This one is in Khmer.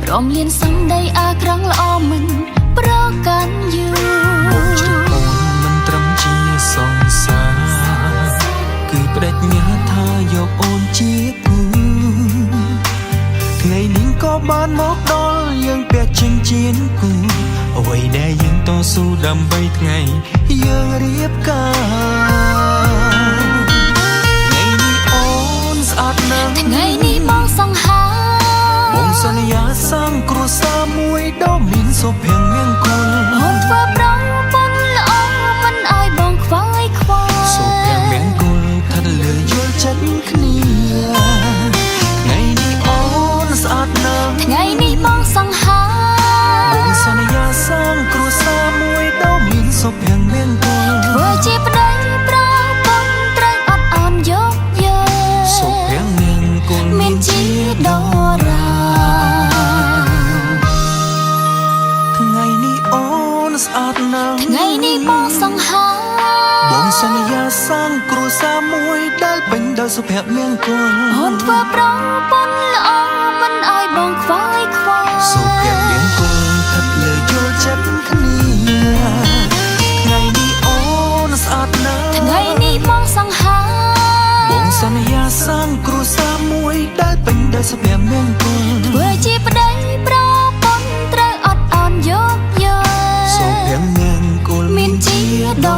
รอมเลียนซ้ำได้อาครั้งละอมันเพราะกันอยู่จุดอ่อนมันត្រឹមជាសង្សារគឺបដិញ្ញាថាយកអូនជាគូថ្ងៃនេះក៏បានមកដល់យើងពាក់ចិញ្ចៀនគូអ្វីដែលយើងតស៊ូដើម្បីថ្ងៃយើងរៀបការថ្ងៃនេះអូនស្អាតណាស់ថ្ងៃនេះមកសង្ហាបងសន្យាសាងគ្រួសារមួយដ៏មានសុភមង្គលអូនធ្វើប្រងពុនល្អមិនឲ្យបងខ្វាយខ្វល់សុភមង្គលស្ថិតលើយល់ចិត្តគ្នាថ្ងៃនេះអូនស្អាតណាស់ថ្ងៃនេះមកសង្ហាបងសន្យាសាងគ្រួសារមួយដ៏មានសុភមង្គលធ្វើជាប្តីប្រពន្ធត្រូវអត់អានយកយកសុភមង្គលមានជាដរាថ្ងៃនេះអូនស្អាតណាស់ថ្ងៃនេះមកសង្ហាបងសន្យាសាងគ្រួសារមួយដែលពេញដោយសុភមង្គលអូនធ្វើប្រងពុនល្អមិនឲ្យបងខ្វាយខ្វល់សុភមង្គលស្ថិតលើយល់ចិត្តគ្នាថ្ងៃនេះអូនស្អាតណាស់ថ្ងៃនេះមកសង្ហាបងសន្យាសាងគ្រួសារមួយដែលពេញដោយសុភមង្គលធ្វើជាប្តីប្រពន្ធត្រូវអត់អានយកយកសុភមង្គលមានជាដ